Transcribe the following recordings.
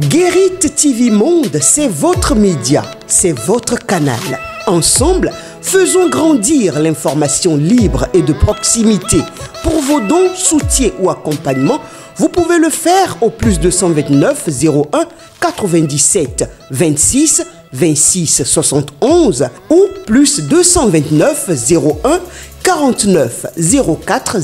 Guérit TV Monde, c'est votre média, c'est votre canal. Ensemble, faisons grandir l'information libre et de proximité. Pour vos dons, soutiens ou accompagnements, vous pouvez le faire au plus 229 01 97 26 26 71 ou plus 229 01 49 04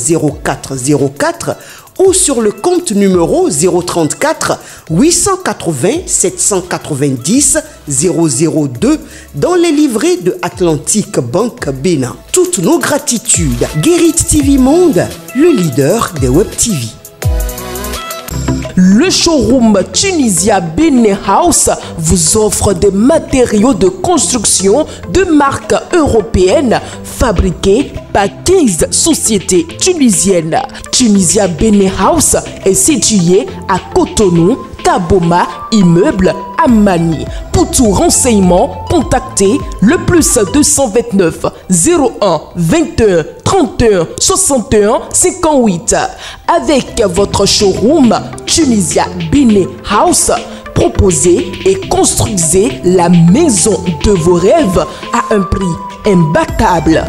04 04 ou sur le compte numéro 034 880 790 002 dans les livrets de Atlantic Bank Bénin. Toutes nos gratitudes. Guérit TV Monde, le leader des Web TV. Le showroom Tunisia Benin House vous offre des matériaux de construction de marque européenne fabriqués par 15 sociétés tunisiennes. Tunisia Benin House est situé à Cotonou, Taboma, Immeuble, Amani. Pour tout renseignement, contactez le plus 229 01 21 31 61 58. Avec votre showroom Tunisia Benin House, proposez et construisez la maison de vos rêves à un prix imbattable.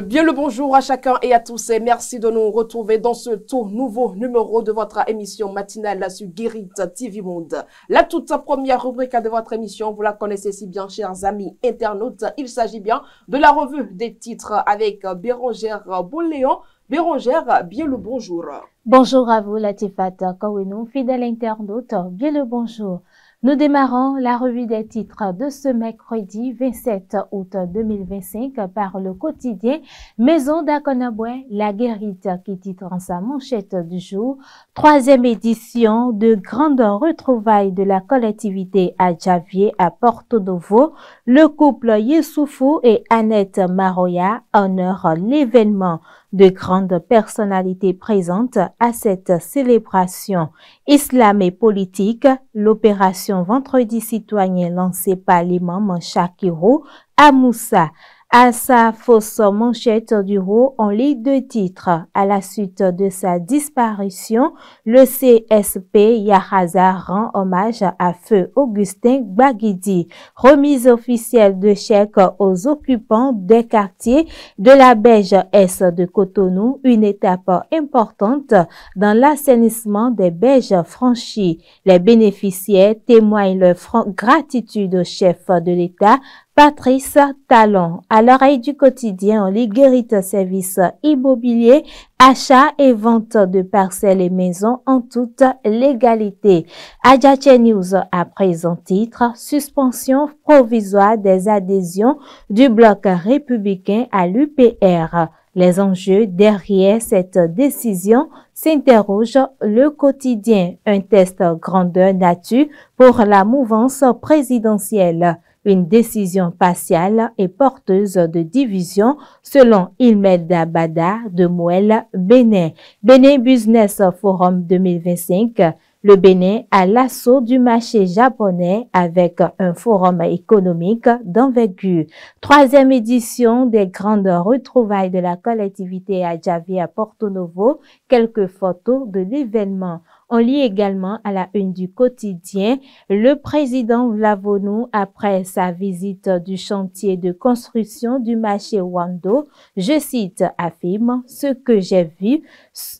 Bien le bonjour à chacun et à tous et merci de nous retrouver dans ce tout nouveau numéro de votre émission matinale sur Guérit TV Monde. La toute première rubrique de votre émission, vous la connaissez si bien, chers amis internautes. Il s'agit bien de la revue des titres avec Bérangère Boléon. Bérangère, bien le bonjour. Bonjour à vous, Latifat Kouenou, fidèle internaute, bien le bonjour. Nous démarrons la revue des titres de ce mercredi 27 août 2025 par le quotidien Maison d'Akonaboué, la guérite qui titre en sa manchette du jour. Troisième édition de grandes retrouvailles de la collectivité à Javier à Porto Novo. Le couple Yessoufou et Annette Maroya honorent l'événement. De grandes personnalités présentes à cette célébration. Islam et politique, l'opération Vendredi citoyen lancée par l'imam Shakiro à Moussa. À sa fausse manchette du haut, on lit deux titres. À la suite de sa disparition, le CSP Yahaza rend hommage à Feu Augustin Baguidi. Remise officielle de chèques aux occupants des quartiers de la Beige Est de Cotonou, une étape importante dans l'assainissement des Beiges franchis. Les bénéficiaires témoignent leur gratitude au chef de l'État, Patrice Talon. À l'oreille du quotidien, on lit Guérit service immobilier, achat et vente de parcelles et maisons en toute légalité. Adjache News a présent titre, suspension provisoire des adhésions du bloc républicain à l'UPR. Les enjeux derrière cette décision s'interroge le quotidien. Un test grandeur nature pour la mouvance présidentielle. Une décision partiale et porteuse de division selon Imelda Bada de Mouel Bénin. Bénin Business Forum 2025. Le Bénin à l'assaut du marché japonais avec un forum économique d'envergure. Troisième édition des grandes retrouvailles de la collectivité à Javier à Porto Novo. Quelques photos de l'événement. On lit également à la une du quotidien, le président Vlavonou, après sa visite du chantier de construction du marché Wando, je cite, affirme, ce que j'ai vu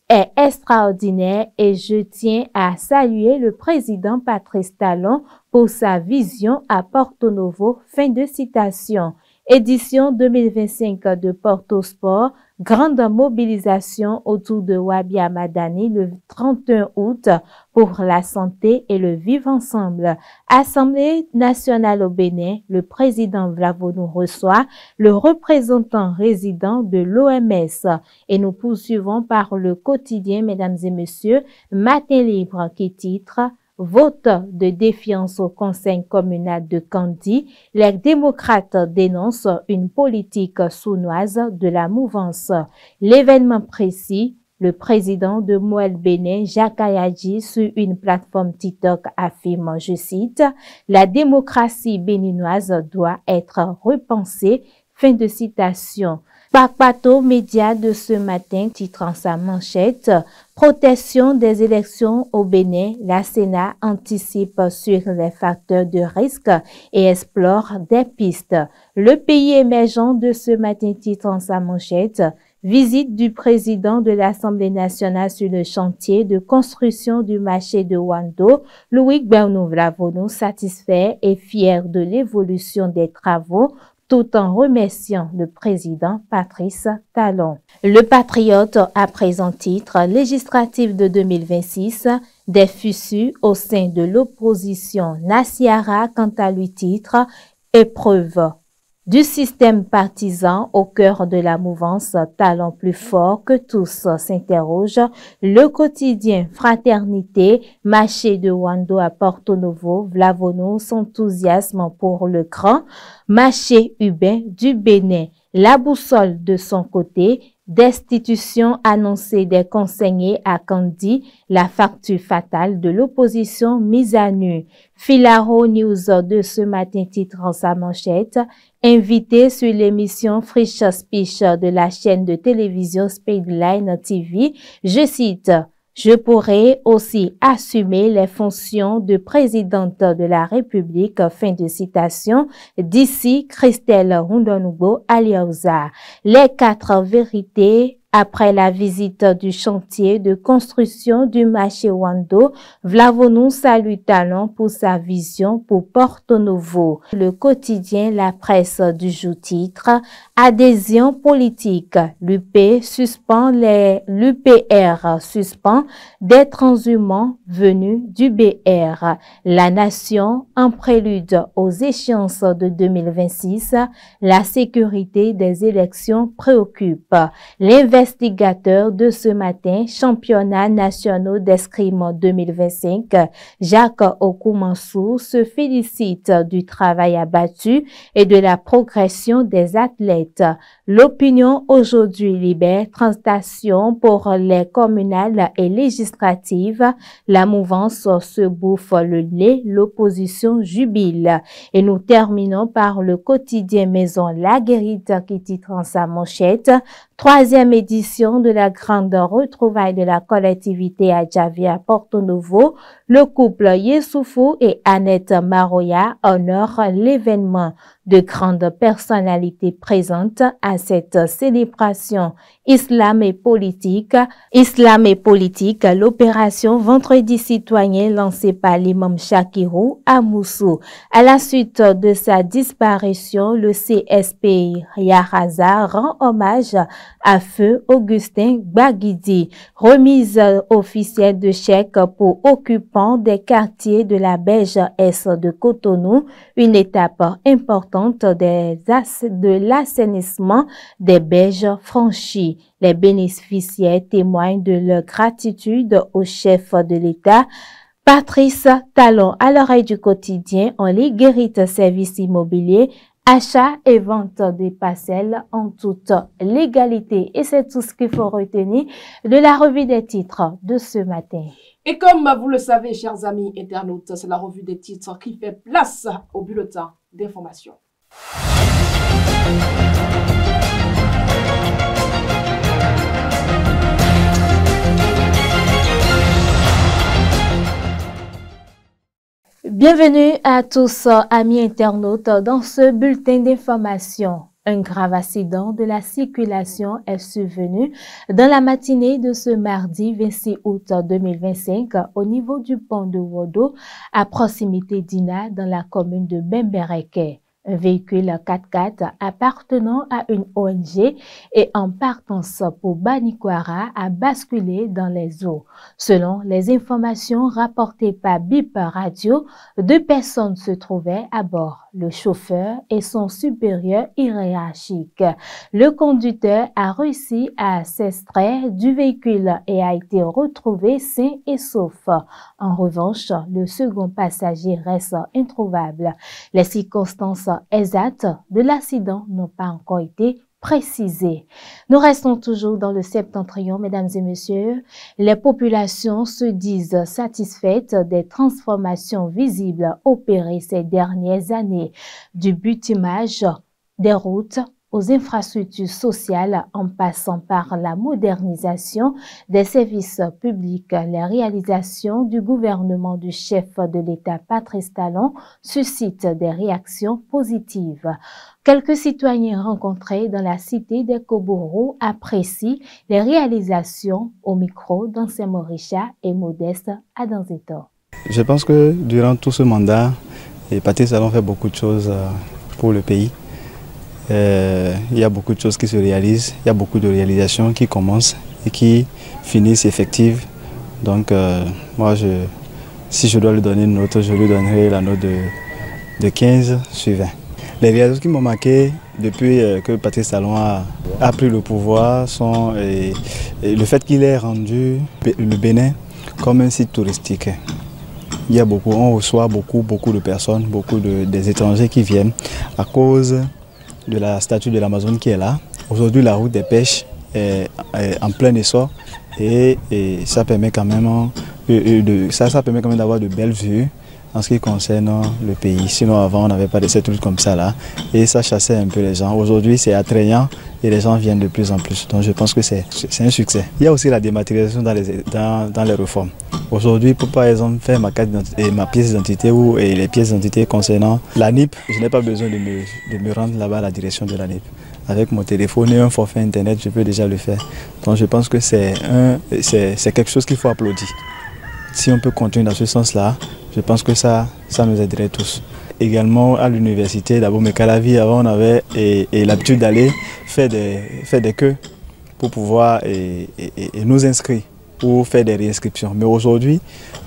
est extraordinaire et je tiens à saluer le président Patrice Talon pour sa vision à Porto Novo. Fin de citation. Édition 2025 de Porto Sport, grande mobilisation autour de Wabia Madani le 31 août pour la santé et le vivre ensemble. Assemblée nationale au Bénin, le président Vlavonou reçoit le représentant résident de l'OMS. Et nous poursuivons par le quotidien, mesdames et messieurs, Matin Libre qui titre Vote de défiance au Conseil communal de Kandi, les démocrates dénoncent une politique sournoise de la mouvance. L'événement précis, Le président de Moël Bénin, Jacques Ayadji, sur une plateforme TikTok affirme, je cite, « La démocratie béninoise doit être repensée ». Fin de citation. Pakpato Média de ce matin titrant sa manchette « Protection des élections au Bénin, la Sénat anticipe sur les facteurs de risque et explore des pistes ». Le pays émergent de ce matin titrant sa manchette « Visite du président de l'Assemblée nationale sur le chantier de construction du marché de Wando, Louis Bernou-Vlavonou satisfait et fier de l'évolution des travaux tout en remerciant le président Patrice Talon. Le Patriote a présent titre législatif de 2026, des fussus au sein de l'opposition. Nassiara, quant à lui, titre épreuve du système partisan au cœur de la mouvance Talent plus fort que tous s'interroge. Le quotidien Fraternité, marché de Wando à Porto Novo, Vlavonou, s'enthousiasme pour le grand marché urbain du Bénin. La boussole de son côté, destitution annoncée des conseillers à Kandi, la facture fatale de l'opposition mise à nu. Filaro News de ce matin titre sa manchette, invité sur l'émission Fresh Speech de la chaîne de télévision Speedline TV, je cite, « Je pourrais aussi assumer les fonctions de présidente de la République », fin de citation, d'ici Christelle Rondonougo Aliauza. Les 4 vérités après la visite du chantier de construction du marché Wando, Vlavonou salue Talon pour sa vision pour Porto Novo. Le quotidien La Presse du jour titre adhésion politique. L'UPR suspend des transhumants venus du BR. La Nation en prélude aux échéances de 2026. La sécurité des élections préoccupe. L'investigateur de ce matin, championnat national d'escrime 2025, Jacques Okoumansou, se félicite du travail abattu et de la progression des athlètes. L'opinion aujourd'hui libère, translation pour les communales et législatives. La mouvance se bouffe le nez, l'opposition jubile. Et nous terminons par le quotidien Maison La Guérite qui titre en sa manchette, 3e édition de la grande retrouvaille de la collectivité à Javia Porto Novo. Le couple Yessoufou et Annette Maroya honorent l'événement. De grandes personnalités présentes à cette célébration. Islam et politique, l'opération Vendredi citoyen lancée par l'imam Shakirou à Moussou. À la suite de sa disparition, le CSP Yaraza rend hommage à feu Augustin Baguidi. Remise officielle de chèques pour occupants des quartiers de la Belge Est de Cotonou, une étape importante de l'assainissement des Belges franchis. Les bénéficiaires témoignent de leur gratitude au chef de l'État, Patrice Talon. À l'oreille du quotidien, on lit Guérite Services Immobiliers, achat et vente des parcelles en toute légalité. Et c'est tout ce qu'il faut retenir de la revue des titres de ce matin. Et comme vous le savez, chers amis internautes, c'est la revue des titres qui fait place au bulletin d'information. Bienvenue à tous, amis internautes, dans ce bulletin d'information. Un grave accident de la circulation est survenu dans la matinée de ce mardi 26 août 2025 au niveau du pont de Wodo, à proximité d'Ina, dans la commune de Bembereke. Un véhicule 4x4 appartenant à une ONG et en partance pour Banikwara a basculé dans les eaux. Selon les informations rapportées par BIP Radio, 2 personnes se trouvaient à bord, le chauffeur et son supérieur hiérarchique. Le conducteur a réussi à s'extraire du véhicule et a été retrouvé sain et sauf. En revanche, le second passager reste introuvable. Les circonstances exactes de l'accident n'ont pas encore été précisé. Nous restons toujours dans le septentrion, mesdames et messieurs. Les populations se disent satisfaites des transformations visibles opérées ces dernières années, du bitumage des routes aux infrastructures sociales en passant par la modernisation des services publics. Les réalisations du gouvernement du chef de l'État Patrice Talon suscitent des réactions positives. Quelques citoyens rencontrés dans la cité des Koboro apprécient les réalisations au micro d'Ancien Moricha et Modeste Adanzeto. Je pense que durant tout ce mandat, Patrice Talon fait beaucoup de choses pour le pays. Il y a beaucoup de choses qui se réalisent, il y a beaucoup de réalisations qui commencent et qui finissent effectives. Donc moi, si je dois lui donner une note, je lui donnerai la note de 15 sur 20. Les réalisations qui m'ont marqué depuis que Patrice Talon a pris le pouvoir sont le fait qu'il ait rendu le Bénin comme un site touristique. Il y a beaucoup, on reçoit beaucoup de personnes, des étrangers qui viennent à cause de la statue de l'Amazone qui est là. Aujourd'hui, la route des pêches est en plein essor et ça permet quand même d'avoir de belles vues en ce qui concerne le pays. Sinon, avant, on n'avait pas de cette route comme ça là et ça chassait un peu les gens. Aujourd'hui, c'est attrayant et les gens viennent de plus en plus. Donc, je pense que c'est un succès. Il y a aussi la dématérialisation dans les réformes. Aujourd'hui, pour par exemple faire ma pièce d'identité ou les pièces d'identité concernant la NIP, je n'ai pas besoin de me rendre là-bas à la direction de la NIP. Avec mon téléphone et un forfait internet, je peux déjà le faire. Donc je pense que c'est quelque chose qu'il faut applaudir. Si on peut continuer dans ce sens-là, je pense que ça nous aiderait tous. Également à l'université, d'abord Mekalavi, avant on avait l'habitude d'aller faire des queues pour pouvoir nous inscrire ou faire des réinscriptions. Mais aujourd'hui,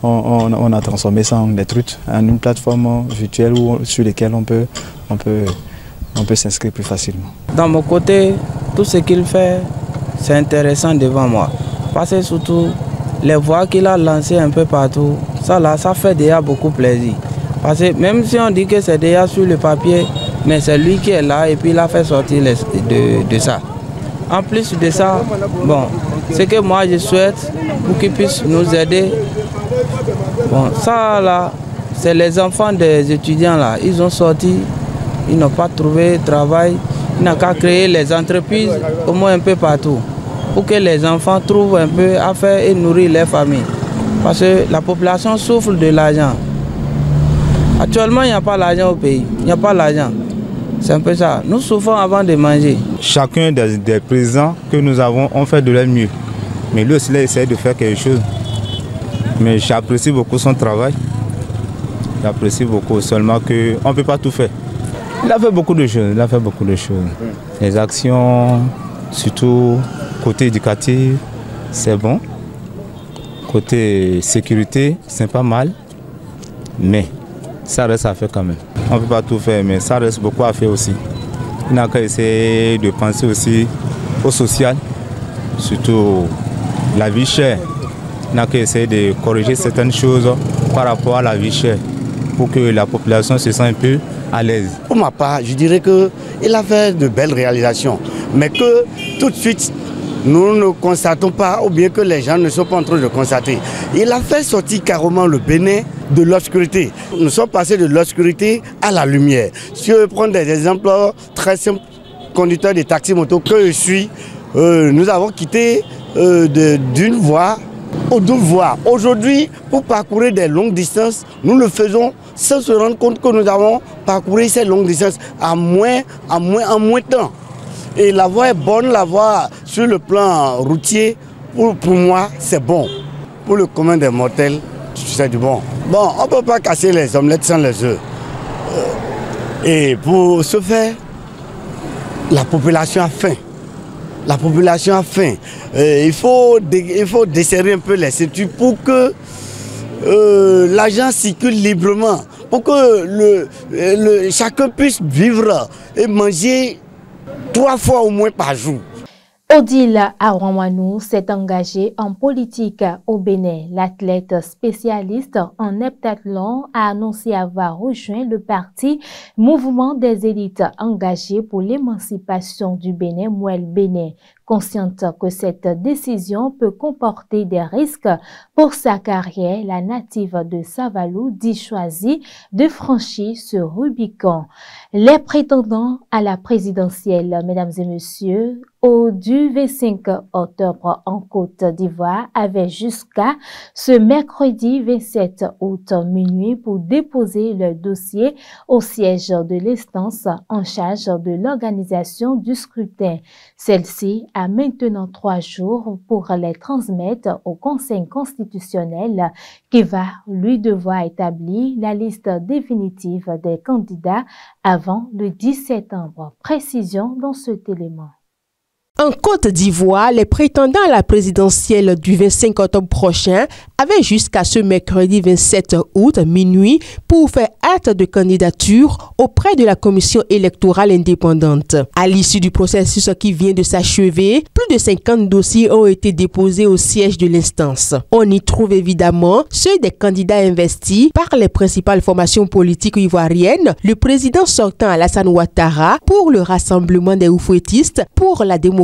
on a transformé ça en des trucs, en une plateforme virtuelle sur laquelle on peut s'inscrire plus facilement. Dans mon côté, tout ce qu'il fait, c'est intéressant devant moi. Parce que surtout, les voix qu'il a lancées un peu partout, ça fait déjà beaucoup plaisir. Parce que même si on dit que c'est déjà sur le papier, mais c'est lui qui est là et puis il a fait sortir de ça. En plus de ça, bon, ce que moi je souhaite pour qu'il puisse nous aider, bon, ça là, c'est les enfants des étudiants là, ils ont sorti, ils n'ont pas trouvé de travail, il n'a qu'à créer les entreprises au moins un peu partout, pour que les enfants trouvent un peu à faire et nourrir leurs familles. Parce que la population souffre de l'argent. Actuellement, il n'y a pas l'argent au pays, il n'y a pas l'argent. C'est un peu ça. Nous souffrons avant de manger. Chacun des présidents que nous avons ont fait de leur mieux. Mais lui aussi, il essaie de faire quelque chose. Mais j'apprécie beaucoup son travail. J'apprécie beaucoup, seulement qu'on ne peut pas tout faire. Il a fait beaucoup de choses. Les actions, surtout côté éducatif, c'est bon. Côté sécurité, c'est pas mal. Mais ça reste à faire quand même. On ne peut pas tout faire, mais ça reste beaucoup à faire aussi. Il n'a qu'à essayer de penser aussi au social, surtout la vie chère. Il n'a qu'à essayer de corriger certaines choses par rapport à la vie chère pour que la population se sente un peu à l'aise. Pour ma part, je dirais qu'il a fait de belles réalisations, mais que tout de suite, nous ne constatons pas, ou bien que les gens ne sont pas en train de constater. Il a fait sortir carrément le Bénin de l'obscurité. Nous sommes passés de l'obscurité à la lumière. Si je prends des exemples très simples, conducteur de taxi-moto que je suis, nous avons quitté d'une voie aux deux voies. Aujourd'hui, pour parcourir des longues distances, nous le faisons sans se rendre compte que nous avons parcouru ces longues distances en moins de temps. Et la voie est bonne, la voie sur le plan routier, pour moi, c'est bon. Pour le commun des mortels, c'est du bon. Bon, on ne peut pas casser les omelettes sans les œufs. Et pour ce faire, la population a faim. La population a faim. Il faut desserrer un peu les ceintures pour que l'argent circule librement, pour que chacun puisse vivre et manger 3 fois au moins par jour. Odile Aouamouanou s'est engagé en politique au Bénin. L'athlète spécialiste en heptathlon a annoncé avoir rejoint le parti Mouvement des élites engagées pour l'émancipation du Bénin, Mouel Bénin. Consciente que cette décision peut comporter des risques pour sa carrière, la native de Savalou dit choisi de franchir ce Rubicon. Les prétendants à la présidentielle, mesdames et messieurs, du 25 octobre en Côte d'Ivoire avaient jusqu'à ce mercredi 27 août minuit pour déposer leur dossier au siège de l'instance en charge de l'organisation du scrutin. Celle-ci a maintenant 3 jours pour les transmettre au Conseil constitutionnel qui va lui devoir établir la liste définitive des candidats avant le 10 septembre. Précision dans cet élément. En Côte d'Ivoire, les prétendants à la présidentielle du 25 octobre prochain avaient jusqu'à ce mercredi 27 août minuit pour faire acte de candidature auprès de la commission électorale indépendante. À l'issue du processus qui vient de s'achever, plus de 50 dossiers ont été déposés au siège de l'instance. On y trouve évidemment ceux des candidats investis par les principales formations politiques ivoiriennes, le président sortant Alassane Ouattara pour le Rassemblement des Oufouettistes pour la démocratie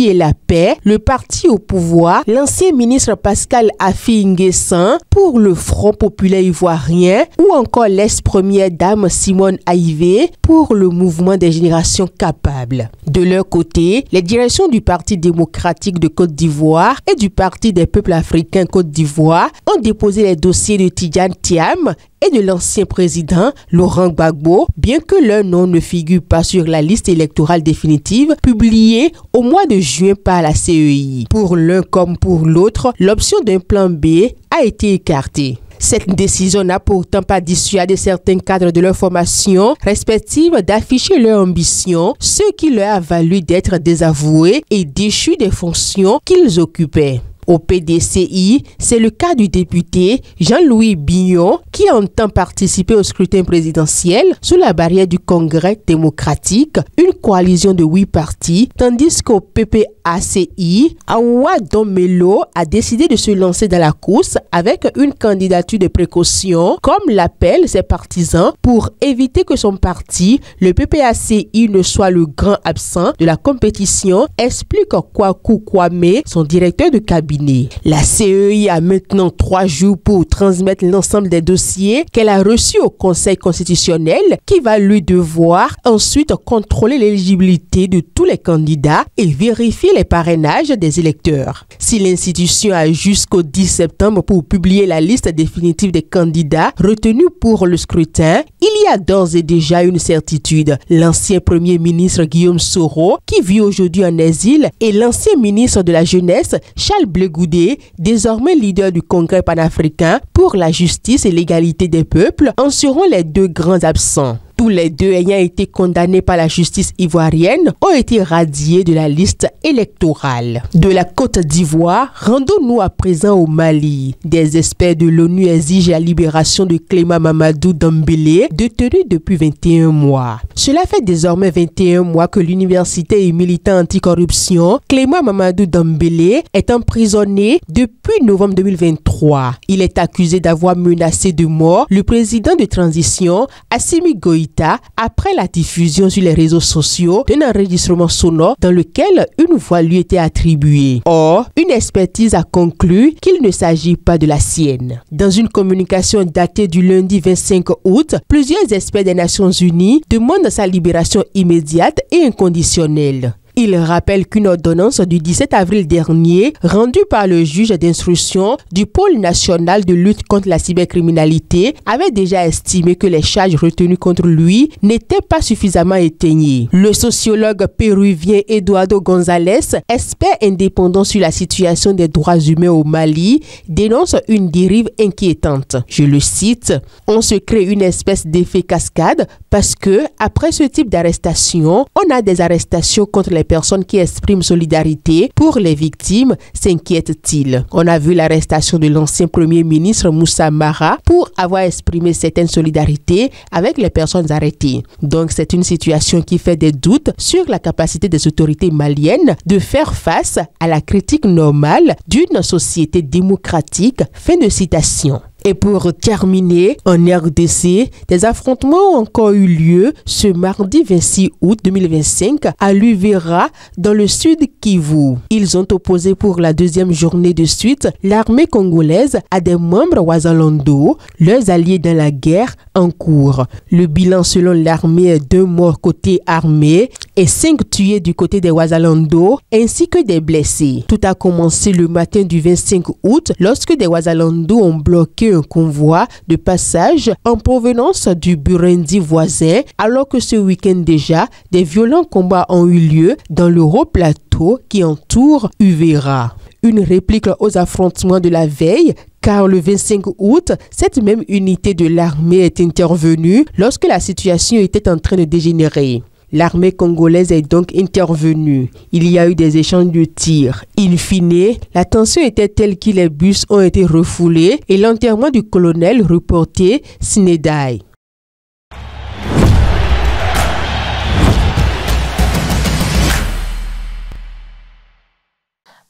et la paix, le parti au pouvoir, l'ancien ministre Pascal Affi N'Guessan pour le Front populaire ivoirien ou encore l'ex-première dame Simone Aïvé pour le mouvement des générations capables. De leur côté, les directions du Parti démocratique de Côte d'Ivoire et du Parti des peuples africains Côte d'Ivoire ont déposé les dossiers de Tidjane Thiam et de l'ancien président Laurent Gbagbo, bien que leur nom ne figure pas sur la liste électorale définitive publiée au mois de juin par la CEI. Pour l'un comme pour l'autre, l'option d'un plan B a été écartée. Cette décision n'a pourtant pas dissuadé certains cadres de leur formation respective d'afficher leur ambition, ce qui leur a valu d'être désavoués et déchus des fonctions qu'ils occupaient. Au PDCI, c'est le cas du député Jean-Louis Bignon qui entend participer au scrutin présidentiel sous la barrière du Congrès démocratique, une coalition de 8 partis, tandis qu'au PPACI, Awa Domelo a décidé de se lancer dans la course avec une candidature de précaution, comme l'appellent ses partisans, pour éviter que son parti, le PPACI, ne soit le grand absent de la compétition, explique Kwaku Kwame, son directeur de cabinet. La CEI a maintenant 3 jours pour transmettre l'ensemble des dossiers qu'elle a reçus au Conseil constitutionnel qui va lui devoir ensuite contrôler l'éligibilité de tous les candidats et vérifier les parrainages des électeurs. Si l'institution a jusqu'au 10 septembre pour publier la liste définitive des candidats retenus pour le scrutin, il y a d'ores et déjà une certitude. L'ancien premier ministre Guillaume Soro, qui vit aujourd'hui en exil, et l'ancien ministre de la Jeunesse, Charles Blegoudé, désormais leader du Congrès panafricain pour la justice et l'égalité des peuples, en seront les 2 grands absents. Tous les 2 ayant été condamnés par la justice ivoirienne ont été radiés de la liste électorale. De la Côte d'Ivoire, rendons-nous à présent au Mali. Des experts de l'ONU exigent la libération de Cléma Mamadou Dembélé, détenu depuis 21 mois. Cela fait désormais 21 mois que l'université et militant anticorruption Cléma Mamadou Dembélé est emprisonné depuis novembre 2023. Il est accusé d'avoir menacé de mort le président de transition Assimi Goïta après la diffusion sur les réseaux sociaux d'un enregistrement sonore dans lequel une voix lui était attribuée. Or, une expertise a conclu qu'il ne s'agit pas de la sienne. Dans une communication datée du lundi 25 août, plusieurs experts des Nations Unies demandent sa libération immédiate et inconditionnelle. Il rappelle qu'une ordonnance du 17 avril dernier, rendue par le juge d'instruction du pôle national de lutte contre la cybercriminalité, avait déjà estimé que les charges retenues contre lui n'étaient pas suffisamment éteignées. Le sociologue péruvien Eduardo González, expert indépendant sur la situation des droits humains au Mali, dénonce une dérive inquiétante. Je le cite, « On se crée une espèce d'effet cascade parce que, après ce type d'arrestation, on a des arrestations contre les les personnes qui expriment solidarité pour les victimes, s'inquiètent-ils. On a vu l'arrestation de l'ancien premier ministre Moussa Mara pour avoir exprimé certaines solidarités avec les personnes arrêtées. Donc c'est une situation qui fait des doutes sur la capacité des autorités maliennes de faire face à la critique normale d'une société démocratique. Fin de citation. Et pour terminer, en RDC, des affrontements ont encore eu lieu ce mardi 26 août 2025 à Luvera, dans le sud Kivu. Ils ont opposé pour la deuxième journée de suite l'armée congolaise à des membres Wazalando, leurs alliés dans la guerre en cours. Le bilan selon l'armée est 2 morts côté armée et 5 tués du côté des Wazalando, ainsi que des blessés. Tout a commencé le matin du 25 août lorsque des Wazalando ont bloqué un convoi de passage en provenance du Burundi voisin, alors que ce week-end déjà, des violents combats ont eu lieu dans le haut plateau qui entoure Uvira. Une réplique aux affrontements de la veille, car le 25 août, cette même unité de l'armée est intervenue lorsque la situation était en train de dégénérer. L'armée congolaise est donc intervenue. Il y a eu des échanges de tirs. In fine, la tension était telle que les bus ont été refoulés et l'enterrement du colonel reporté sine die.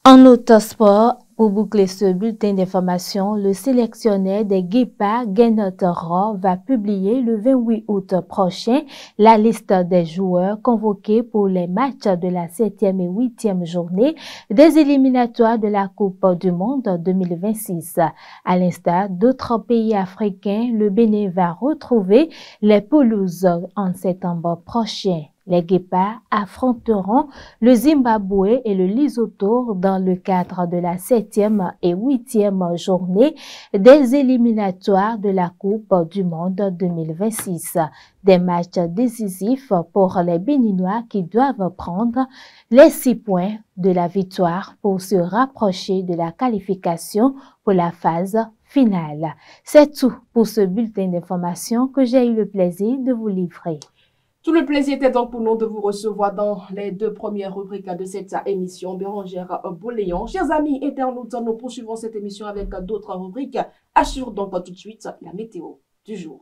En autosport, pour boucler ce bulletin d'information, le sélectionneur des Guépards, Guénotoro, va publier le 28 août prochain la liste des joueurs convoqués pour les matchs de la 7e et 8e journée des éliminatoires de la Coupe du Monde 2026. À l'instar d'autres pays africains, le Bénin va retrouver les pelouses en septembre prochain. Les Guépards affronteront le Zimbabwe et le Lesotho dans le cadre de la 7e et 8e journée des éliminatoires de la Coupe du Monde 2026. Des matchs décisifs pour les Béninois qui doivent prendre les 6 points de la victoire pour se rapprocher de la qualification pour la phase finale. C'est tout pour ce bulletin d'information que j'ai eu le plaisir de vous livrer. Tout le plaisir était donc pour nous de vous recevoir dans les 2 premières rubriques de cette émission. Bérangère Boléon. Chers amis internautes, nous poursuivons cette émission avec d'autres rubriques. Assure donc tout de suite la météo du jour.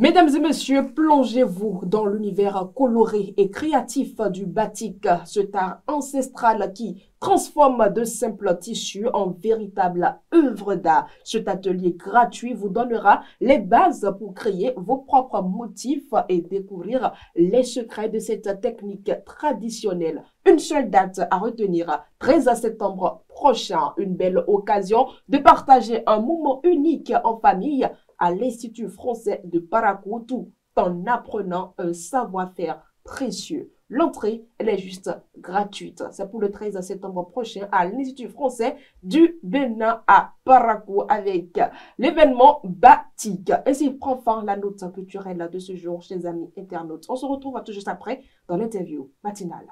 Mesdames et messieurs, plongez-vous dans l'univers coloré et créatif du batik, cet art ancestral qui transforme de simples tissus en véritable œuvre d'art. Cet atelier gratuit vous donnera les bases pour créer vos propres motifs et découvrir les secrets de cette technique traditionnelle. Une seule date à retenir, 13 septembre prochain, une belle occasion de partager un moment unique en famille à l'Institut français de Parakou, tout en apprenant un savoir-faire précieux. L'entrée, elle est juste gratuite. C'est pour le 13 septembre prochain à l'Institut français du Bénin à Parakou avec l'événement Batik. Ainsi prend fin la note culturelle de ce jour, chers amis internautes. On se retrouve tout juste après dans l'interview matinale.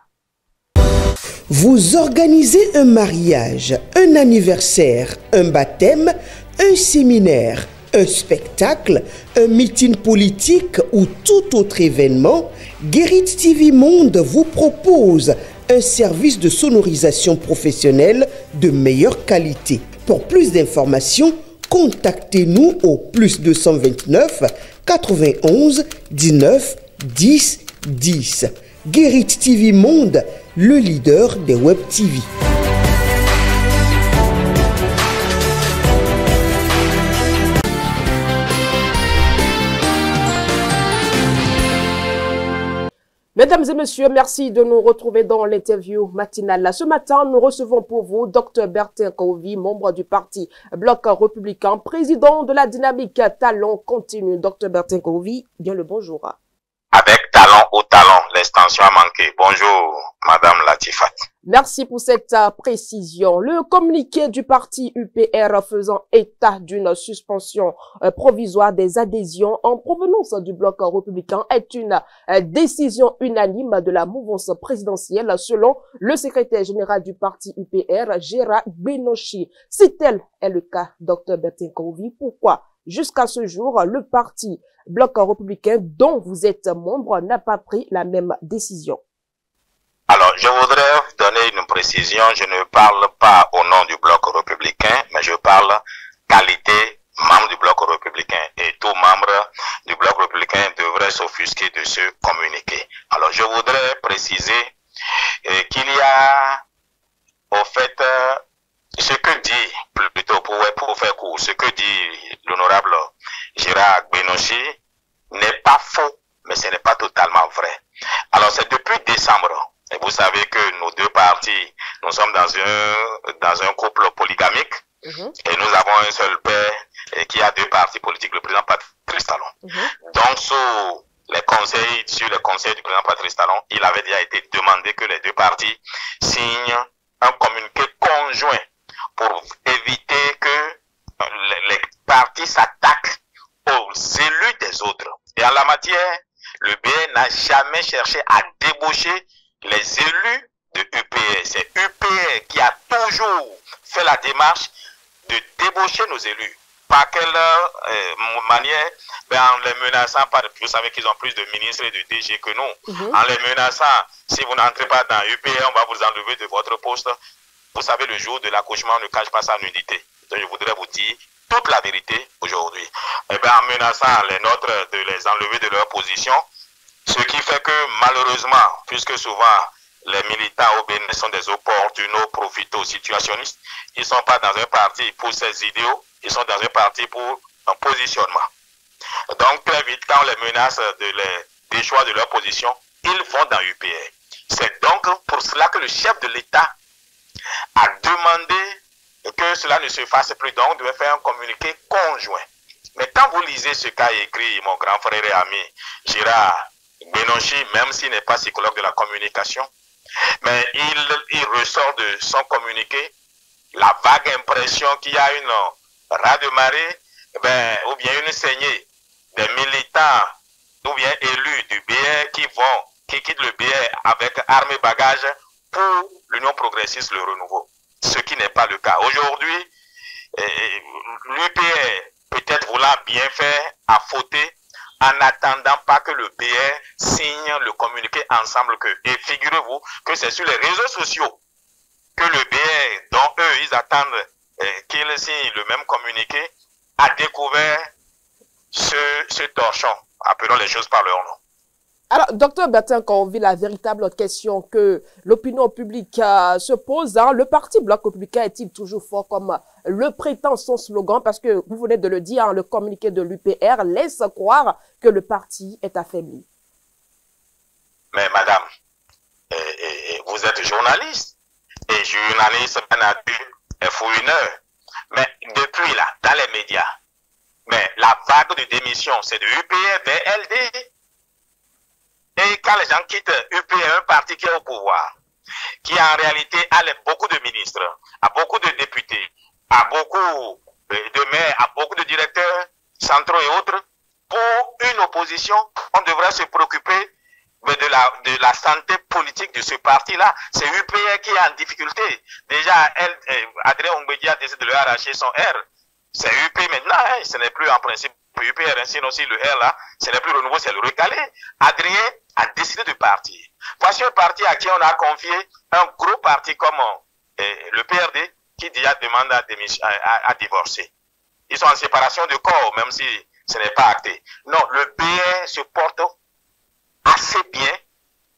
Vous organisez un mariage, un anniversaire, un baptême, un séminaire, un spectacle, un meeting politique ou tout autre événement, Guérit TV Monde vous propose un service de sonorisation professionnelle de meilleure qualité. Pour plus d'informations, contactez-nous au +229 91 19 10 10. Guérit TV Monde, le leader des Web TV. Mesdames et messieurs, merci de nous retrouver dans l'interview matinale. Ce matin, nous recevons pour vous Dr Bertin Kaouvi, membre du parti Bloc républicain, président de la dynamique Talent Continu. Dr Bertin Kaouvi, bien le bonjour. Avec talent au talent, l'extension a manqué. Bonjour, Madame Latifat. Merci pour cette précision. Le communiqué du parti UPR faisant état d'une suspension provisoire des adhésions en provenance du bloc républicain est une décision unanime de la mouvance présidentielle selon le secrétaire général du parti UPR, Gérard Benochi. Si tel est le cas, Dr Bertin Kaouvi, pourquoi jusqu'à ce jour, le parti Bloc républicain dont vous êtes membre n'a pas pris la même décision? Alors, je voudrais donner une précision. Je ne parle pas au nom du Bloc républicain, mais je parle qualité membre du Bloc républicain. Et tout membre du Bloc républicain devrait s'offusquer de ce communiqué. Alors, je voudrais préciser qu'il y a, au fait, ce que dit, plutôt pour faire court, ce que dit l'honorable Gérard Benochi n'est pas faux, mais ce n'est pas totalement vrai. Alors, c'est depuis décembre. Et vous savez que nos deux partis, nous sommes dans un couple polygamique. Et nous avons un seul père qui a deux partis politiques, le président Patrice Talon. Donc, sur les conseils du président Patrice Talon, il avait déjà été demandé que les deux partis signent un communiqué conjoint pour éviter que les partis s'attaquent aux élus des autres. Et en la matière, le BN n'a jamais cherché à débaucher les élus de UPR. C'est UPR qui a toujours fait la démarche de débaucher nos élus. Par quelle manière? En les menaçant, vous savez qu'ils ont plus de ministres et de DG que nous. En les menaçant, si vous n'entrez pas dans UPR, on va vous enlever de votre poste. Vous savez, le jour de l'accouchement, on ne cache pas sa nudité. Donc, je voudrais vous dire toute la vérité aujourd'hui. En menaçant les nôtres de les enlever de leur position, ce qui fait que malheureusement, puisque souvent les militants au Bénin sont des opportunos, profitaux, situationnistes, ils ne sont pas dans un parti pour ces idéaux, ils sont dans un parti pour un positionnement. Donc très vite, quand on les menace des choix de leur position, ils vont dans UPR. C'est donc pour cela que le chef de l'État a demandé que cela ne se fasse plus. Donc, on devait faire un communiqué conjoint. Mais quand vous lisez ce qu'a écrit mon grand frère et ami Gérard Benochi, même s'il n'est pas psychologue de la communication, mais il ressort de son communiqué la vague impression qu'il y a une raz-de-marée, ou bien une saignée des militants ou bien élus du BR qui quittent le BR avec armes et bagages pour l'Union progressiste, le renouveau. Ce qui n'est pas le cas. Aujourd'hui, l'UPR, peut-être voulant bien faire, a fauté en n'attendant pas que le BR signe le communiqué ensemble. Et figurez-vous que c'est sur les réseaux sociaux que le BR, dont eux, ils attendent qu'il signe le même communiqué, a découvert ce torchon. Appelons les choses par leur nom. Alors, docteur Bertin Kaouvi, la véritable question que l'opinion publique se pose, le parti Bloc républicain est-il toujours fort comme le prétend son slogan? Parce que vous venez de le dire, le communiqué de l'UPR laisse croire que le parti est affaibli. Mais madame, vous êtes journaliste, et journaliste, est fouineur. Mais depuis là, dans les médias, mais la vague de démission, c'est de UPR vers LD. Et quand les gens quittent UPR, un parti qui est au pouvoir, qui en réalité a beaucoup de ministres, a beaucoup de députés, a beaucoup de maires, a beaucoup de directeurs centraux et autres, pour une opposition, on devrait se préoccuper de la santé politique de ce parti-là. C'est UPR qui est en difficulté. Déjà, Adrien Ongbedia décide de lui arracher son R. C'est UPR maintenant, hein, ce n'est plus en principe UPR, sinon aussi le R là, ce n'est plus le nouveau, c'est le recalé. Adrien a décidé de partir. Voici un parti à qui on a confié un gros parti comme le PRD qui déjà demande à divorcer. Ils sont en séparation de corps, même si ce n'est pas acté. Non, le PR se porte assez bien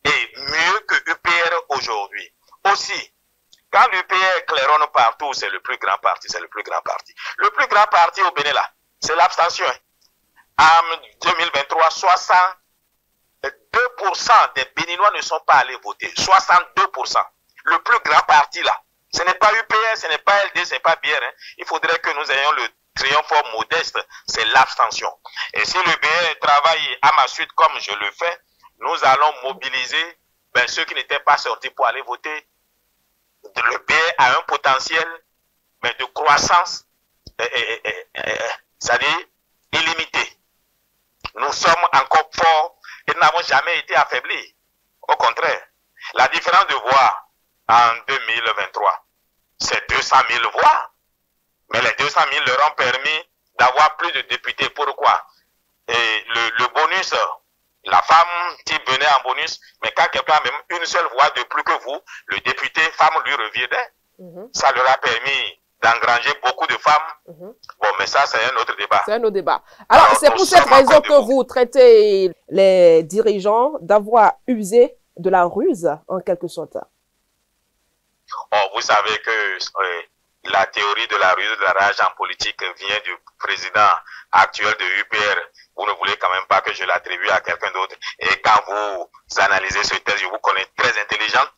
et mieux que UPR aujourd'hui. Aussi, quand l'UPR claironne partout, c'est le plus grand parti, c'est le plus grand parti. Le plus grand parti au Bénin là, c'est l'abstention. En 2023, 62% 62% des Béninois ne sont pas allés voter. 62%. Le plus grand parti là. Ce n'est pas UPR, ce n'est pas LD, ce n'est pas BR. Hein. Il faudrait que nous ayons le triomphe modeste, c'est l'abstention. Et si le BR travaille à ma suite comme je le fais, nous allons mobiliser ceux qui n'étaient pas sortis pour aller voter. Le BR a un potentiel de croissance, c'est-à-dire illimité. Nous sommes encore forts et nous n'avons jamais été affaiblis. Au contraire, la différence de voix en 2023, c'est 200 000 voix. Mais les 200 000 leur ont permis d'avoir plus de députés. Pourquoi? Et le bonus, la femme qui venait en bonus, mais quand quelqu'un a même une seule voix de plus que vous, le député femme lui reviendrait. Ça leur a permis d'engranger beaucoup de femmes. Bon, mais ça, c'est un autre débat. C'est un autre débat. Alors c'est pour cette raison que vous traitez les dirigeants d'avoir usé de la ruse, en quelque sorte. Oh, vous savez que la théorie de la ruse, de la rage en politique vient du président actuel de UPR. Vous ne voulez quand même pas que je l'attribue à quelqu'un d'autre. Et quand vous analysez ce test, je vous connais très intelligente,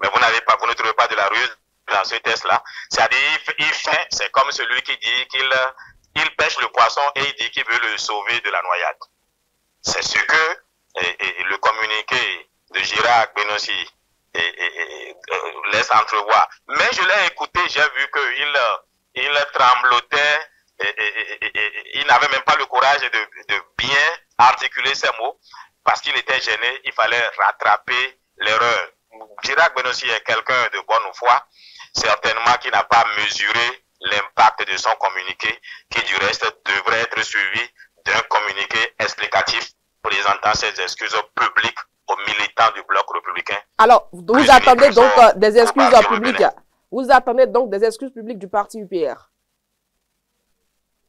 mais vous ne trouvez pas de la ruse dans ce test-là. C'est-à-dire, il fait, c'est comme celui qui dit qu'il pêche le poisson et il dit qu'il veut le sauver de la noyade. C'est ce que le communiqué de Girac Benossi laisse entrevoir. Mais je l'ai écouté, j'ai vu qu'il tremblotait, il n'avait même pas le courage de bien articuler ses mots parce qu'il était gêné, il fallait rattraper l'erreur. Girac Benossi est quelqu'un de bonne foi, certainement qui n'a pas mesuré l'impact de son communiqué, qui du reste devrait être suivi d'un communiqué explicatif présentant ses excuses publiques aux militants du bloc républicain. Alors, vous attendez donc des excuses publiques. Vous attendez donc des excuses publiques du parti UPR.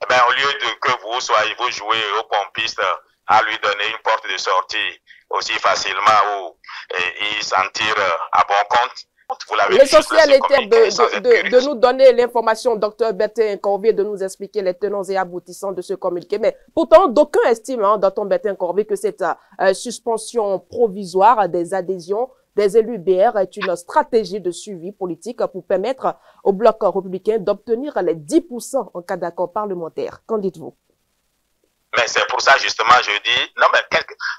Au lieu que vous jouez au pompiste à lui donner une porte de sortie aussi facilement où il s'en tire à bon compte. L'essentiel était de nous donner l'information, Dr Bertin Corvier, de nous expliquer les tenants et aboutissants de ce communiqué. Mais pourtant, d'aucuns estiment, Dr Bertin Corvier, que cette suspension provisoire des adhésions des élus BR est une stratégie de suivi politique pour permettre au bloc républicain d'obtenir les 10% en cas d'accord parlementaire. Qu'en dites-vous? Mais c'est pour ça, justement, je dis, non, mais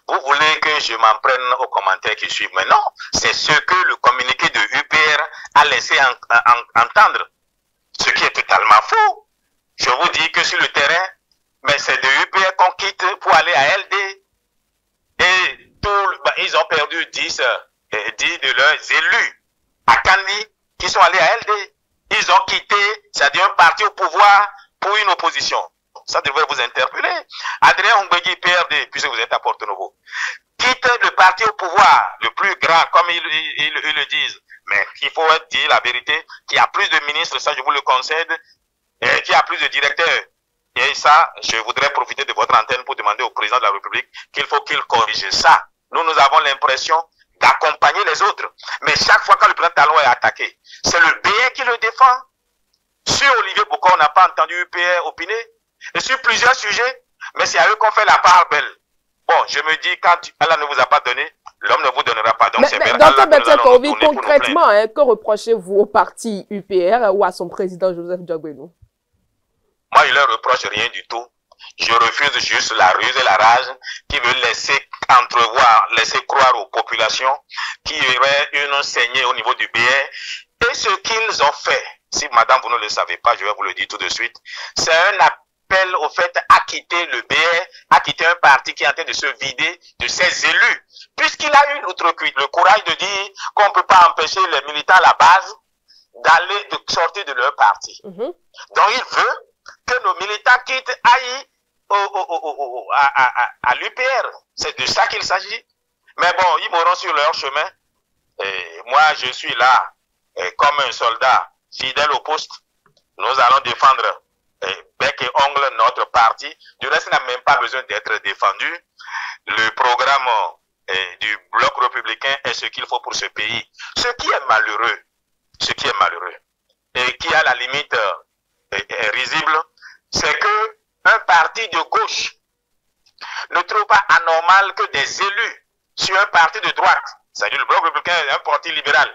vous voulez que je m'en prenne aux commentaires qui suivent. Mais non, c'est ce que le communiqué de UPR a laissé entendre. Ce qui est totalement faux. Je vous dis que sur le terrain, mais c'est de UPR qu'on quitte pour aller à LD. Et ils ont perdu 10 de leurs élus à Kandi qui sont allés à LD. Ils ont quitté, c'est-à-dire un parti au pouvoir pour une opposition. Ça devrait vous interpeller. Adrien Ongbegi, PRD, puisque vous êtes à Porto-Novo, quitte le parti au pouvoir, le plus grand, comme ils le disent. Mais il faut dire la vérité, qui a plus de ministres, ça je vous le concède, et qui a plus de directeurs. Et ça, je voudrais profiter de votre antenne pour demander au président de la République qu'il faut qu'il corrige ça. Nous avons l'impression d'accompagner les autres. Mais chaque fois que le président Talon est attaqué, c'est le BN qui le défend. Sur Olivier Boucault, on n'a pas entendu UPR opiner. Et sur plusieurs sujets, mais c'est à eux qu'on fait la part belle. Bon, je me dis, quand Allah ne vous a pas donné, l'homme ne vous donnera pas. Donc c'est vers Allah que nous allons nous tourner concrètement, que reprochez-vous au parti UPR ou à son président Joseph Diagbeno? Moi, je ne leur reproche rien du tout. Je refuse juste la ruse et la rage qui veut laisser entrevoir, laisser croire aux populations qu'il y aurait une saignée au niveau du BR. Et ce qu'ils ont fait, si madame vous ne le savez pas, je vais vous le dire tout de suite, c'est un appel au fait à quitter le BR, à quitter un parti qui est en train de se vider de ses élus. Puisqu'il a eu le courage de dire qu'on ne peut pas empêcher les militants à la base d'aller sortir de leur parti. Donc il veut que nos militants quittent, aillent à l'UPR. C'est de ça qu'il s'agit. Mais bon, ils mourront sur leur chemin. Et moi, je suis là comme un soldat fidèle au poste. Nous allons défendre bec et ongle notre parti. Du reste, il n'a même pas besoin d'être défendu. Le programme du bloc républicain est ce qu'il faut pour ce pays. Ce qui est malheureux, et qui à la limite est risible, c'est que un parti de gauche ne trouve pas anormal que des élus sur un parti de droite, c'est-à-dire le Bloc républicain est un parti libéral,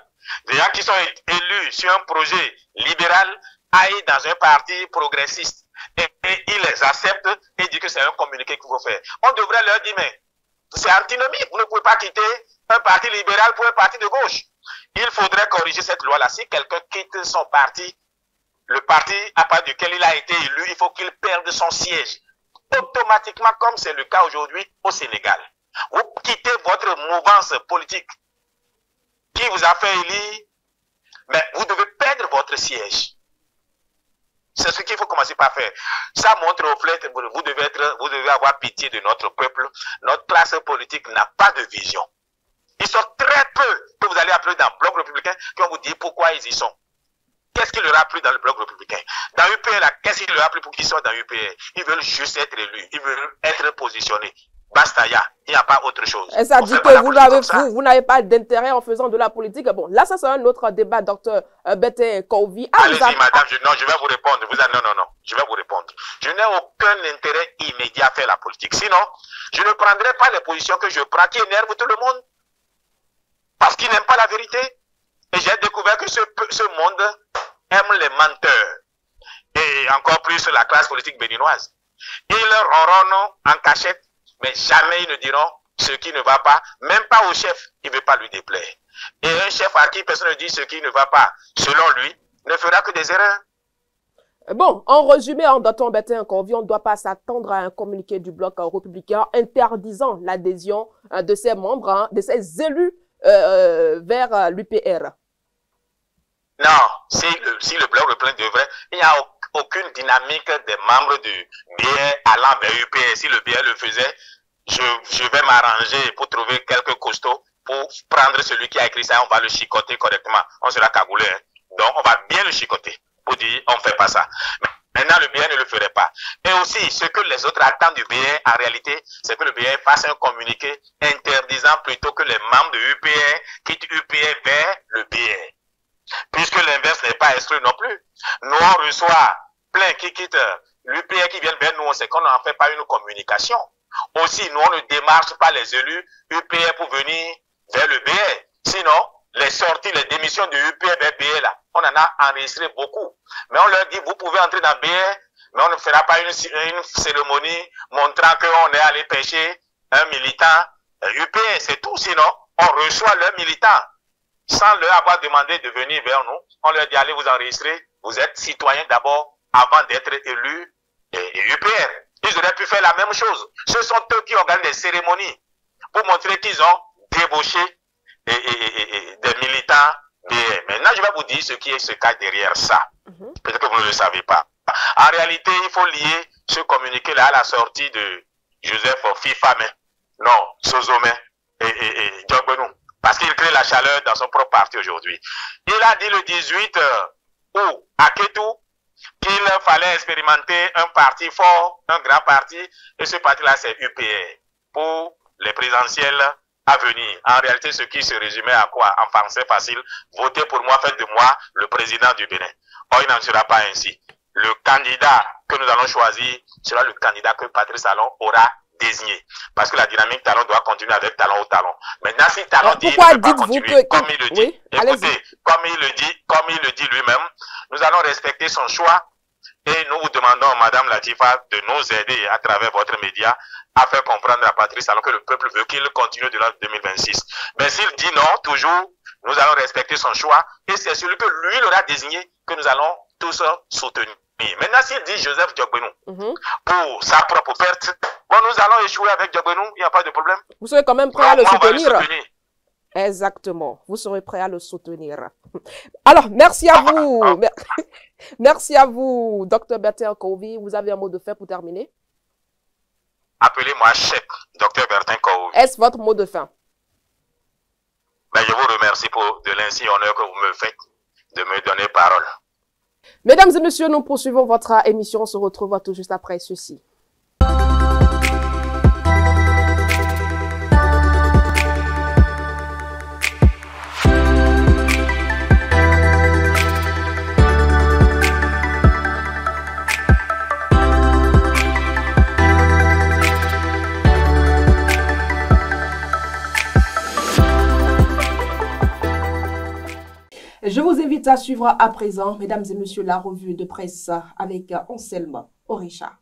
des gens qui sont élus sur un projet libéral aillent dans un parti progressiste et ils les acceptent et disent que c'est un communiqué qu'il faut faire. On devrait leur dire, mais c'est antinomique, vous ne pouvez pas quitter un parti libéral pour un parti de gauche. Il faudrait corriger cette loi-là. Si quelqu'un quitte son parti, le parti à partir duquel il a été élu, il faut qu'il perde son siège. Automatiquement, comme c'est le cas aujourd'hui au Sénégal. Vous quittez votre mouvance politique qui vous a fait élire, mais vous devez perdre votre siège. C'est ce qu'il faut commencer par faire. Ça montre au fait, vous devez avoir pitié de notre peuple. Notre classe politique n'a pas de vision. Ils sont très peu que vous allez appeler dans le Bloc républicain qui vont vous dire pourquoi ils y sont. Qu'est-ce qui leur a plu dans le Bloc républicain? Dans UPR, qu'est-ce qui leur a plu pour qu'ils soient dans UPR? Ils veulent juste être élus, ils veulent être positionnés. Basta, il n'y a pas autre chose. Et ça dit que vous n'avez pas d'intérêt en faisant de la politique. Bon, là, ça c'est un autre débat, docteur Bertin Nkovi. Allez-y, madame, je vais vous répondre. Non, je vais vous répondre. Je n'ai aucun intérêt immédiat à faire la politique. Sinon, je ne prendrai pas les positions que je prends qui énervent tout le monde. Parce qu'ils n'aiment pas la vérité. Et j'ai découvert que ce monde aime les menteurs. Et encore plus la classe politique béninoise. Ils ronronnent en cachette. Mais jamais ils ne diront ce qui ne va pas, même pas au chef, il ne veut pas lui déplaire. Et un chef à qui personne ne dit ce qui ne va pas, selon lui, ne fera que des erreurs. Bon, en résumé, en docteur Bertin Nkovi, on ne doit pas s'attendre à un communiqué du Bloc républicain interdisant l'adhésion de ses membres, de ses élus vers l'UPR. Non, si le Bloc républicain devrait, il n'y a aucune dynamique des membres du BR allant vers UPR. Si le BR le faisait, je vais m'arranger pour trouver quelques costauds pour prendre celui qui a écrit ça, on va le chicoter correctement. On sera cagoulé. Hein. Donc, on va bien le chicoter pour dire, on ne fait pas ça. Maintenant, le BR ne le ferait pas. Et aussi, ce que les autres attendent du BR, en réalité, c'est que le BR fasse un communiqué interdisant plutôt que les membres de UPR quittent UPR vers le BR. Puisque l'inverse n'est pas exclu non plus. Nous, on reçoit plein qui quittent l'UPR qui viennent vers nous, c'est qu'on n'en fait pas une communication. Aussi, nous, on ne démarche pas les élus UPR pour venir vers le BR. Sinon, les sorties, les démissions de UPR vers BR, là, on en a enregistré beaucoup. Mais on leur dit, vous pouvez entrer dans BR, mais on ne fera pas une cérémonie montrant qu'on est allé pêcher un militant UPR. C'est tout. Sinon, on reçoit leurs militants. Sans leur avoir demandé de venir vers nous, on leur dit allez vous enregistrer, vous êtes citoyen d'abord avant d'être élu et UPR. Ils auraient pu faire la même chose. Ce sont eux qui organisent des cérémonies pour montrer qu'ils ont débauché des militants BR. Maintenant, je vais vous dire ce qui se cache derrière ça. Peut-être que vous ne le savez pas. En réalité, il faut lier ce communiqué-là à la sortie de Joseph Fifame, non, Sozomé et Djogbenou. Parce qu'il crée la chaleur dans son propre parti aujourd'hui. Il a dit le 18 août à Kétou qu'il fallait expérimenter un parti fort, un grand parti, et ce parti-là c'est UPR, pour les présidentielles à venir. En réalité, ce qui se résumait à quoi? En français facile, votez pour moi, faites de moi le président du Bénin. Or, il n'en sera pas ainsi. Le candidat que nous allons choisir sera le candidat que Patrice Talon aura désigné. Parce que la dynamique Talon doit continuer avec Talon au Talon. Maintenant, si Talon dit pourquoi ne peut pas continuer, comme il le dit, oui, écoutez, comme il le dit lui-même, nous allons respecter son choix et nous vous demandons, Madame Latifa, de nous aider à travers votre média à faire comprendre à Patrice Talon que le peuple veut qu'il continue de l'an 2026. Mais s'il dit non, toujours, nous allons respecter son choix et c'est celui que lui il aura désigné que nous allons tous soutenir. Maintenant, s'il dit Joseph Djogbenou, pour sa propre perte, bon, nous allons échouer avec Djogbenou, il n'y a pas de problème. Vous serez quand même prêt à le soutenir. Exactement, vous serez prêt à le soutenir. Alors, merci à vous. Merci à vous, Dr Bertin Nkovi. Vous avez un mot de fin pour terminer? Appelez-moi Cheikh, Dr Bertin Nkovi. Est-ce votre mot de fin? Ben, je vous remercie de l'ainsi honneur que vous me faites de me donner parole. Mesdames et messieurs, nous poursuivons votre émission. On se retrouve tout juste après ceci. Je vous invite à suivre à présent, mesdames et messieurs, la revue de presse avec Anselme Orisha.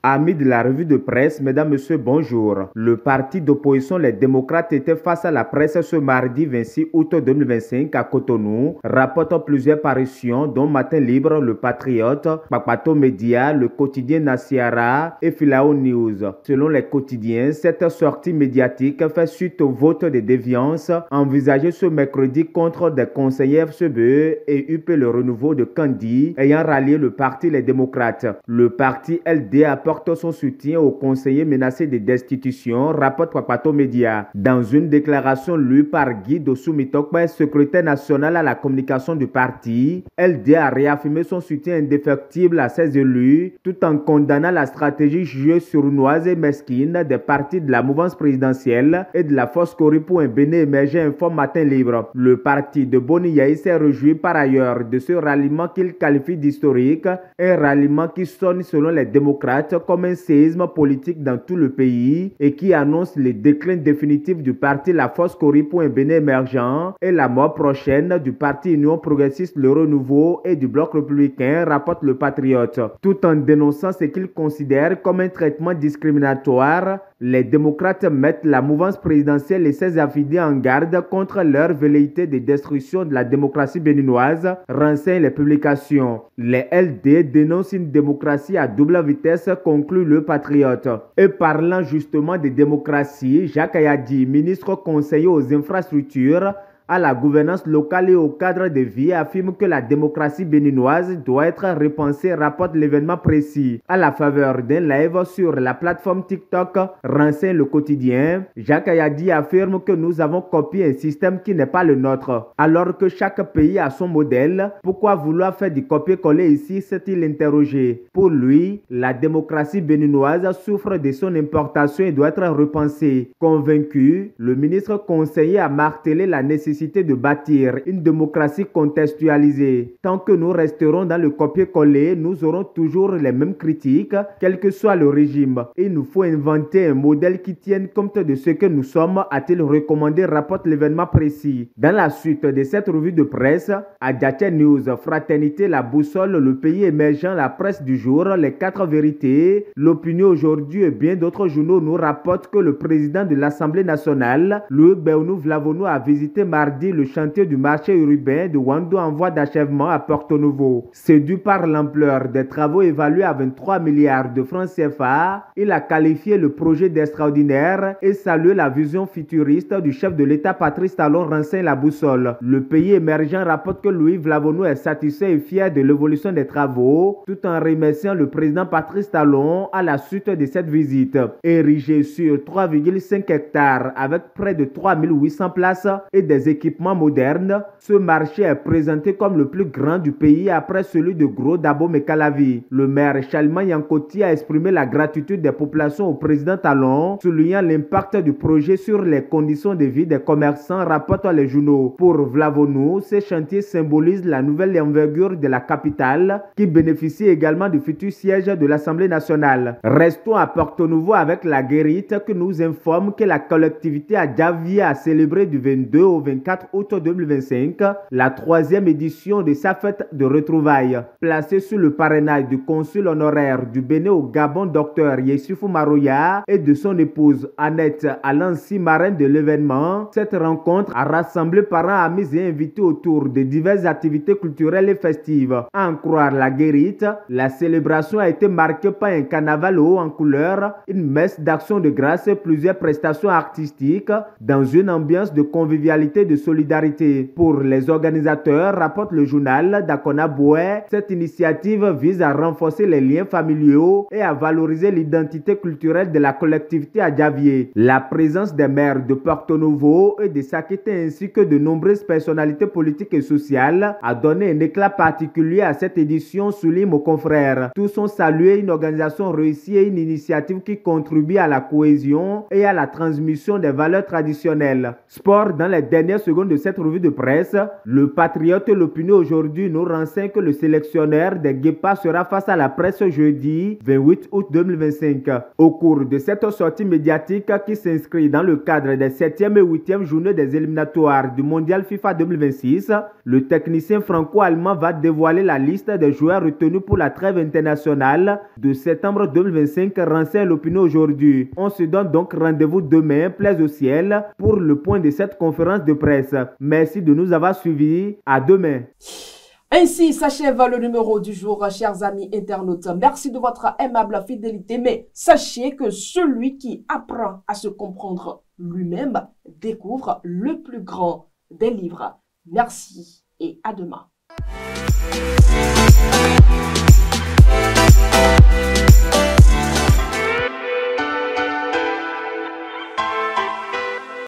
Amis de la revue de presse, mesdames, messieurs, bonjour. Le parti d'opposition Les Démocrates était face à la presse ce mardi 26 août 2025 à Cotonou, rapportant plusieurs parutions dont Matin Libre, Le Patriote, Papato Média, Le Quotidien Nasiara et Filao News. Selon les quotidiens, cette sortie médiatique fait suite au vote de déviance envisagé ce mercredi contre des conseillers FCBE et UP Le Renouveau de Kandi ayant rallié le parti Les Démocrates. Le parti LD apporte son soutien aux conseillers menacés de destitution, rapporte Papato Média. Dans une déclaration lue par Guy Dossou-Mitokpe, secrétaire national à la communication du parti, LD a réaffirmé son soutien indéfectible à ses élus, tout en condamnant la stratégie jugée sournoise et mesquine des partis de la mouvance présidentielle et de la force Cori pour un Bénin émergent, informe Matin Libre. Le parti de Boni Yahi s'est réjoui par ailleurs de ce ralliement qu'il qualifie d'historique, un ralliement qui sonne selon les démocrates comme un séisme politique dans tout le pays et qui annonce le déclin définitif du parti La Force Cori pour un Bénin émergent et la mort prochaine du parti Union Progressiste Le Renouveau et du Bloc républicain, rapporte Le Patriote. Tout en dénonçant ce qu'il considère comme un traitement discriminatoire, les démocrates mettent la mouvance présidentielle et ses affidés en garde contre leur velléité de destruction de la démocratie béninoise, renseignent les publications. Les LD dénoncent une démocratie à double vitesse, conclut Le Patriote. Et parlant justement de démocratie, Jacques Ayadi, ministre conseiller aux infrastructures, à la gouvernance locale et au cadre de vie, affirme que la démocratie béninoise doit être repensée, rapporte l'événement précis. À la faveur d'un live sur la plateforme TikTok, renseigne Le Quotidien, Jacques Ayadi affirme que nous avons copié un système qui n'est pas le nôtre. Alors que chaque pays a son modèle, pourquoi vouloir faire du copier-coller ici, s'est-il interrogé. Pour lui, la démocratie béninoise souffre de son importation et doit être repensée. Convaincu, le ministre conseiller a martelé la nécessité de bâtir une démocratie contextualisée. Tant que nous resterons dans le copier-coller, nous aurons toujours les mêmes critiques, quel que soit le régime. Il nous faut inventer un modèle qui tienne compte de ce que nous sommes, a-t-il recommandé, rapporte l'événement précis. Dans la suite de cette revue de presse, Adjatia News, Fraternité, La Boussole, Le Pays émergent, La Presse du jour, Les 4 vérités, L'Opinion aujourd'hui et bien d'autres journaux nous rapportent que le président de l'Assemblée nationale, Louis Béounou Vlavonou, a visité mardi le chantier du marché urbain de Wando en voie d'achèvement à Porto Novo. Séduit par l'ampleur des travaux évalués à 23 milliards de francs CFA, il a qualifié le projet d'extraordinaire et salué la vision futuriste du chef de l'État Patrice Talon, renseigne La Boussole. Le pays émergent rapporte que Louis Vlavonou est satisfait et fier de l'évolution des travaux, tout en remerciant le président Patrice Talon à la suite de cette visite. Érigé sur 3,5 hectares avec près de 3800 places et des équipements modernes, ce marché est présenté comme le plus grand du pays après celui de Gros Dabo Mekalavi. Le maire Chalman Yankoti a exprimé la gratitude des populations au président Talon, soulignant l'impact du projet sur les conditions de vie des commerçants, rapportent les journaux. Pour Vlavonou, ces chantiers symbolisent la nouvelle envergure de la capitale qui bénéficie également du futur siège de l'Assemblée nationale. Restons à Porto Novo avec la guérite qui nous informe que la collectivité à Javier a célébré du 22 au 24 août 2025 la 3e édition de sa fête de retrouvailles. Placée sous le parrainage du consul honoraire du Bénin au Gabon, Dr Yesufou Maroya, et de son épouse Annette Alansi, marraine de l'événement, cette rencontre a rassemblé parents, amis et invités autour de diverses activités culturelles et festives. À en croire la guérite, la célébration a été marquée par un carnaval haut en couleur, une messe d'action de grâce et plusieurs prestations artistiques dans une ambiance de convivialité et de solidarité. Pour les organisateurs, rapporte le journal d'Akona Boué, cette initiative vise à renforcer les liens familiaux et à valoriser l'identité culturelle de la collectivité à Javier. La présence des maires de Porto Novo et de Sakete ainsi que de nombreuses personnalités politiques et sociales a donné un éclat particulier à cette édition, souligne mon confrère. Tous ont salué une organisation réussie et une initiative qui contribue à la cohésion et à la transmission des valeurs traditionnelles. Sport dans les dernières dernières secondes de cette revue de presse, le Patriote et l'Opinion aujourd'hui nous renseigne que le sélectionneur des Guépards sera face à la presse jeudi 28 août 2025. Au cours de cette sortie médiatique qui s'inscrit dans le cadre des 7e et 8e journées des éliminatoires du Mondial FIFA 2026, le technicien franco-allemand va dévoiler la liste des joueurs retenus pour la trêve internationale de septembre 2025, renseigne l'Opinion aujourd'hui. On se donne donc rendez-vous demain, plaise au ciel, pour le point de cette conférence de presse. Merci de nous avoir suivis. À demain. Ainsi s'achève le numéro du jour, chers amis internautes. Merci de votre aimable fidélité, mais sachez que celui qui apprend à se comprendre lui-même découvre le plus grand des livres. Merci et à demain.